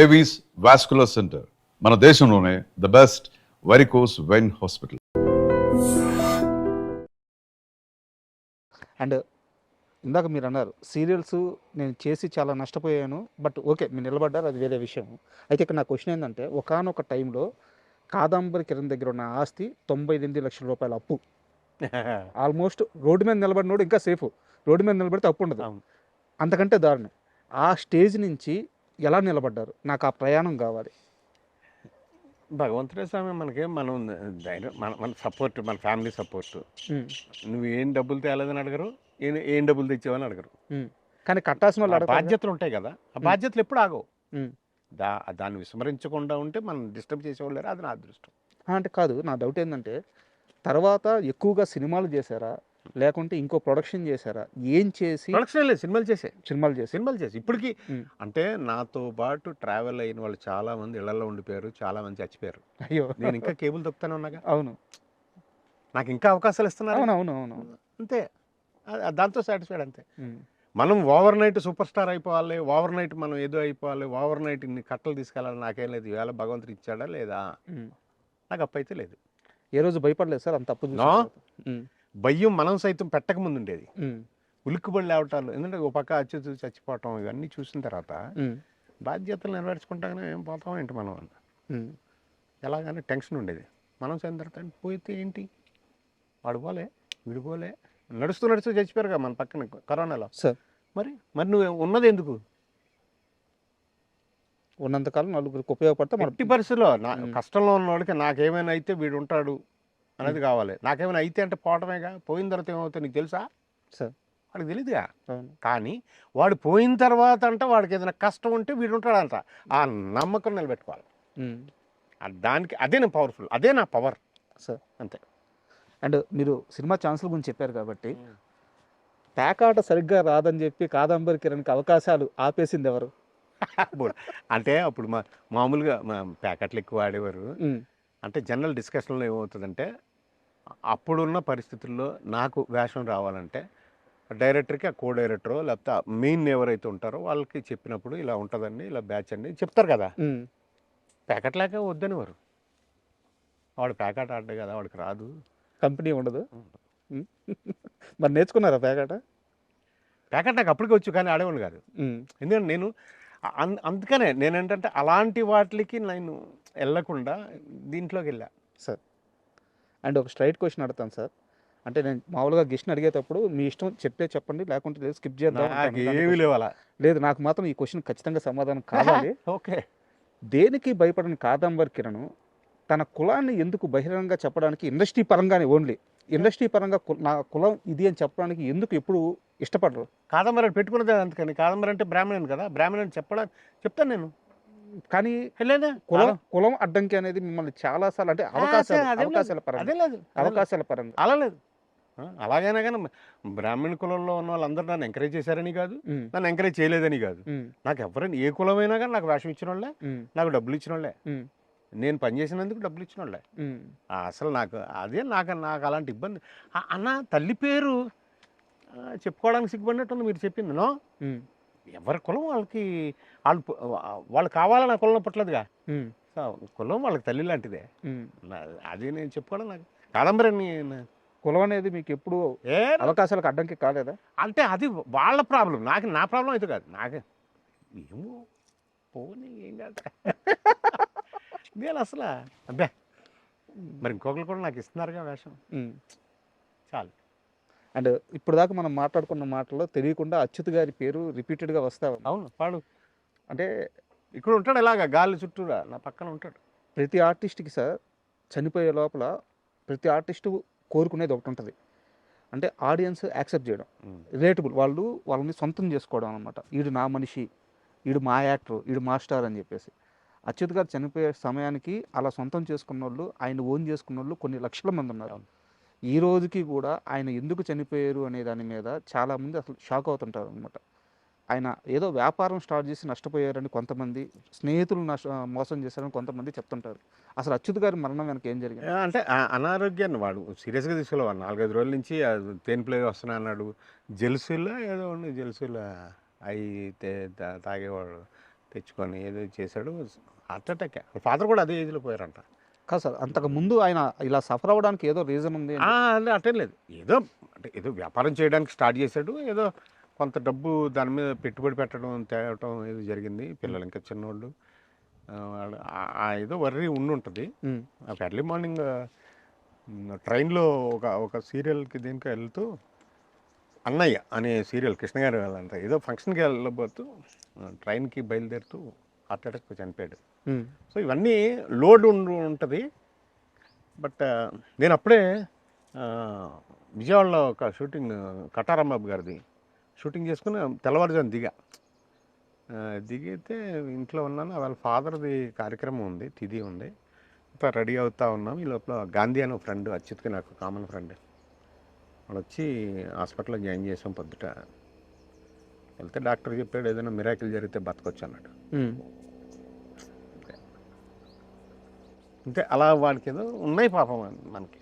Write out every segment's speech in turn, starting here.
Avis vascular centre మన దేశంలోనే the best varicose vein hospital. And ఇందాక మీరు అన్నారు సీరియల్స్ నేను చేసి చాలా నష్టపోయాను, బట్ ఓకే మీరు నిలబడ్డారు, అది వేరే విషయం. అయితే ఇక్కడ నా క్వశ్చన్ ఏంటంటే, ఒకానొక టైంలో కాదంబరి కిరణ్ దగ్గర ఉన్న ఆస్తి 98 లక్షల రూపాయల అప్పు. ఆల్మోస్ట్ రోడ్డు మీద నిలబడినోడు ఇంకా సేఫ్, రోడ్డు మీద నిలబడితే అప్పు ఉండదు, అంతకంటే దారుణం. ఆ స్టేజ్ నుంచి ఎలా నిలబడ్డారు? నాకు ఆ ప్రయాణం కావాలి. భగవంతుడే స్వామి మనకి మనం ధైర్యం, మన సపోర్ట్, మన ఫ్యామిలీ సపోర్ట్. నువ్వు ఏం డబ్బులు తేలేదని అడగరు, ఏం డబ్బులు తెచ్చావని అడగరు. కానీ కట్టాల్సిన వాళ్ళు బాధ్యతలు ఉంటాయి కదా, ఆ బాధ్యతలు ఎప్పుడు ఆగవు. దాన్ని విస్మరించకుండా ఉంటే మనం డిస్టర్బ్ చేసేవాళ్ళు లేరు, అది నా అదృష్టం. అంటే కాదు, నా డౌట్ ఏంటంటే తర్వాత ఎక్కువగా సినిమాలు చేశారా లేకుంటే ఇంకో ప్రొడక్షన్ చేశారా? ఏం చేసి? ప్రొడక్షన్ లేదు, సినిమాలు చేసి ఇప్పటికి. అంటే నాతో పాటు ట్రావెల్ అయిన వాళ్ళు చాలా మంది ఇళ్లలో ఉండిపోయారు, చాలా మంది చచ్చిపోయారు. అయ్యో, నేను ఇంకా కేబుల్ దొక్కుతానే ఉన్నాగా. అవును, నాకు ఇంకా అవకాశాలు ఇస్తున్నారు. అవును, అంతే, దాంతో సాటిస్ఫైడ్ అంతే. మనం ఓవర్ నైట్ సూపర్ స్టార్ అయిపోవాలి, ఓవర్ నైట్ మనం ఏదో అయిపోవాలి, ఓవర్ నైట్ ఇన్ని కట్టలు తీసుకెళ్ళాలి, నాకేం లేదు. ఈవేళ భగవంతుడు ఇచ్చాడా లేదా, నాకు అప్పు అయితే లేదు. ఏ రోజు భయపడలేదు సార్ అంత అప్పు? భయం మనం సైతం పెట్టక ముందు ఉండేది, ఉలిక్కుబడి లేవటాలు. ఎందుకంటే ఒక పక్క అచ్చుతూ చచ్చిపోవటం, ఇవన్నీ చూసిన తర్వాత బాధ్యతలు నెరవేర్చుకుంటాగానే ఏం పోతాం ఏంటి మనం ఎలాగని టెన్షన్ ఉండేది. మనం సైతం తర్వాత పోతే ఏంటి, వాడు పోలే వీడు పోలే, నడుస్తూ చచ్చిపోయారు కదా మన పక్కన కరోనాలో. మరి నువ్వు ఉన్నది ఎందుకు? ఉన్నంతకాలం నలుగురికి ఉపయోగపడితే ఎట్టి పరిస్థితుల్లో కష్టంలో ఉన్నవాడికి నాకేమైనా అయితే వీడు ఉంటాడు అనేది కావాలి. నాకేమైనా అయితే అంటే పోవటమేగా, పోయిన తర్వాత ఏమవుతుంది నీకు తెలుసా? వాడికి తెలియదుగా. కానీ వాడు పోయిన తర్వాత అంటే వాడికి ఏదైనా కష్టం ఉంటే వీడు ఉంటాడంట, ఆ నమ్మకం నిలబెట్టుకోవాలి. దానికి అదే నా పవర్ఫుల్, అదే నా పవర్ సార్, అంతే. అండ్ మీరు సినిమా ఛాన్సుల గురించి చెప్పారు కాబట్టి, పేకాట సరిగ్గా రాదని చెప్పి కాదంబరి కిరణ్కి అవకాశాలు ఆపేసింది ఎవరు? అంటే అప్పుడు మామూలుగా ప్యాకెట్లు ఎక్కువ ఆడేవారు. అంటే జనరల్ డిస్కషన్లో ఏమవుతుందంటే, అప్పుడున్న పరిస్థితుల్లో నాకు వేషం రావాలంటే డైరెక్టర్కి, ఆ కో డైరెక్టరో లేకపోతే మెయిన్ ఎవరైతే ఉంటారో వాళ్ళకి చెప్పినప్పుడు ఇలా ఉంటుందండి, ఇలా బ్యాచ్ అండి చెప్తారు కదా. ప్యాకెట్ లేక వద్దని వారు, వాడు ప్యాకెట్ ఆడ్డే కదా, వాడికి రాదు, కంపెనీ ఉండదు. మరి నేర్చుకున్నారా ప్యాకెట్? నాకు అప్పటికి వచ్చు, కానీ ఆడేవాడు కాదు. ఎందుకంటే నేను అందుకనే నేనేంటంటే అలాంటి వాటికి నేను వెళ్ళకుండా దీంట్లోకి వెళ్ళా సార్. అండ్ ఒక స్ట్రైట్ క్వశ్చన్ అడుగుతాను సార్. అంటే నేను మామూలుగా గెస్ట్ని అడిగేటప్పుడు మీ ఇష్టం చెప్తే చెప్పండి, లేకుంటే లేదు స్కిప్ చేద్దాం. ఏమీ లేవాలా? లేదు, నాకు మాత్రం ఈ క్వశ్చన్ ఖచ్చితంగా సమాధానం కావాలి. ఓకే. దేనికి భయపడని కాదంబరి కిరణ్ తన కులాన్ని ఎందుకు బహిరంగంగా చెప్పడానికి, ఇండస్ట్రీ పరంగానే ఓన్లీ ఇండస్ట్రీ పరంగా నా కులం ఇది అని చెప్పడానికి ఎందుకు ఎప్పుడు ఇష్టపడరు? కాదంబరి పెట్టుకున్నది అందుకని. కాదంబరి అంటే బ్రాహ్మణుని కదా, బ్రాహ్మణుని చెప్తాను నేను. కానీ కులం అడ్డంకి అనేది మిమ్మల్ని చాలా సార్లు, అంటే అవకాశాల పరంగా అలా లేదు. అలాగైనా కానీ బ్రాహ్మణ కులంలో ఉన్న వాళ్ళందరూ నన్ను ఎంకరేజ్ చేశారని కాదు, నన్ను ఎంకరేజ్ చేయలేదని కాదు. నాకు ఎవరైనా ఏ కులమైనా కానీ నాకు వేషం ఇచ్చిన వాళ్ళే, నాకు డబ్బులు ఇచ్చిన వాళ్ళే, నేను పనిచేసినందుకు డబ్బులు ఇచ్చిన వాళ్ళే. అసలు నాకు నాకు అలాంటి ఇబ్బంది. అన్న తల్లి పేరు చెప్పుకోవడానికి సిగ్గుపడినట్టుంది మీరు చెప్పింది. ఎవరి కులం వాళ్ళు కావాలని నా కులం పట్టలేదుగా. కులం వాళ్ళకి తల్లి లాంటిదే, అది నేను చెప్పుకోవడం. నాకు కాదంబరి కులం అనేది మీకు ఎప్పుడు అవకాశాలకు అడ్డంకి కాలేదా? అంటే అది వాళ్ళ ప్రాబ్లం, నా ప్రాబ్లం అయితే కాదు. నాకే ఏమో పోనీ ఏం కాదు నేను అసలు అబ్బే. మరి ఇంకొకరు కూడా నాకు ఇస్తున్నారుగా వేషం, చాలు. అండ్ ఇప్పుడు దాకా మనం మాట్లాడుకున్న మాటల్లో తెలియకుండా అచ్యుత్ గారి పేరు రిపీటెడ్గా వస్తా. అవును, వాడు అంటే ఇక్కడ ఉంటాడు, ఇలాగా గాలి చుట్టూరా నా పక్కన ఉంటాడు. ప్రతి ఆర్టిస్ట్కి సార్ చనిపోయే లోపల ప్రతి ఆర్టిస్టు కోరుకునేది ఒకటి ఉంటుంది, అంటే ఆడియన్స్ యాక్సెప్ట్ చేయడం, రిలేటబుల్, వాళ్ళని సొంతం చేసుకోవడం అనమాట. ఈడు నా మనిషి, ఈడు మా యాక్టర్, ఈడు మా స్టార్ అని చెప్పేసి. అచ్యుత్ గారు చనిపోయే సమయానికి అలా సొంతం చేసుకున్న వాళ్ళు, ఆయన ఓన్ చేసుకున్న వాళ్ళు కొన్ని లక్షల మంది ఉన్నారు. ఈ రోజుకి కూడా ఆయన ఎందుకు చనిపోయారు అనే దాని మీద చాలామంది అసలు షాక్ అవుతుంటారు అనమాట. ఆయన ఏదో వ్యాపారం స్టార్ట్ చేసి నష్టపోయారని కొంతమంది, స్నేహితులు మోసం చేశారని కొంతమంది చెప్తుంటారు. అసలు అచ్యుత్ గారి మరణం వెనక ఏం జరిగింది? అంటే అనారోగ్యాన్ని వాడు సీరియస్గా తీసుకోవాలి. 4-5 రోజుల నుంచి తేనె ప్లే వస్తున్నా అన్నాడు. జెల్సుల్లో ఏదో ఉంది, జెల్సులో అవి తాగేవాడు, తెచ్చుకొని ఏదో చేశాడు, హార్ట్ అటాక్. ఫాదర్ కూడా అదే ఏజ్లో పోయారంట. కాదు సార్, అంతకు ముందు ఆయన ఇలా సఫర్ అవ్వడానికి ఏదో రీజన్ ఉంది అంటే అటే లేదు, ఏదో అంటే ఏదో వ్యాపారం చేయడానికి స్టార్ట్ చేశాడు, ఏదో కొంత డబ్బు దాని మీద పెట్టుబడి పెట్టడం తేవటం ఏదో జరిగింది. పిల్లలు ఇంకా చిన్నోళ్ళు, ఏదో వర్రీ ఉండుంటుంది. ఎర్లీ మార్నింగ్ ట్రైన్లో ఒక సీరియల్కి దీనికి వెళ్తూ అన్నయ్య అనే సీరియల్ కృష్ణ గారు వాళ్ళంతా ఏదో ఫంక్షన్కి వెళ్ళబోతూ ట్రైన్కి బయలుదేరుతూ హార్ట్ అటాక్ చనిపోయాడు. సో ఇవన్నీ లోడ్ ఉంటుంది. బట్ నేను అప్పుడే విజయవాడలో ఒక షూటింగ్ కటారాంబాబు గారిది షూటింగ్ చేసుకుని తెల్లవారుజాము దిగితే ఇంట్లో ఉన్నాను. వాళ్ళ ఫాదర్ది కార్యక్రమం ఉంది, తిథి ఉంది, అంతా రెడీ అవుతా ఉన్నాం. ఈ లోపల గాంధీ అనే ఫ్రెండ్, అచ్యుత్కి నాకు కామన్ ఫ్రెండ్, వాళ్ళు వచ్చి హాస్పిటల్లో జాయిన్ చేసాం. పొద్దుట వెళ్తే డాక్టర్ చెప్పాడు ఏదైనా మిరాకిల్ జరిగితే బతకొచ్చు అన్నాడు. అంటే అలా వాడికి ఏదో ఉన్నాయి పాపం మనకి.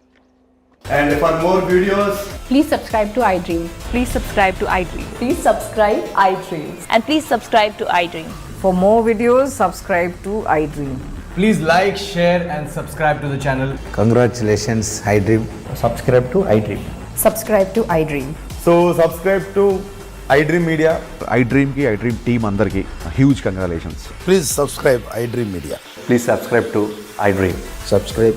And for more videos, Please subscribe to iDream. Please subscribe to iDream. Please subscribe iDream. And please subscribe to iDream. For more videos, subscribe to iDream. please like, share, and subscribe to the channel. Congratulations, iDream. Subscribe to iDream. Subscribe to iDream. So subscribe to iDream Media. iDream ki iDream team andarki huge congratulations. Please subscribe iDream Media. Please subscribe to iDream. Subscribe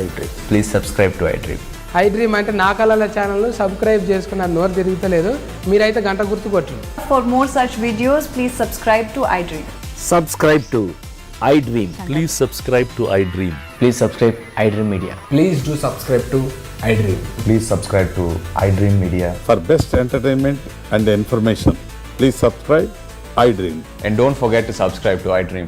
iDream. Please subscribe to iDream. iDream అంటే నా కళల ఛానల్ను subscribe చేసుకున్న నోరు తిరుగుతలేదు, మీరైతే గంట గుర్తు కొట్టండి. For more such videos, please subscribe to iDream. Subscribe to iDream. Please subscribe to iDream. Please subscribe iDream Media. Please do subscribe to iDream. Please subscribe to iDream Media. For best entertainment and information, please subscribe iDream. And don't forget to subscribe to iDream.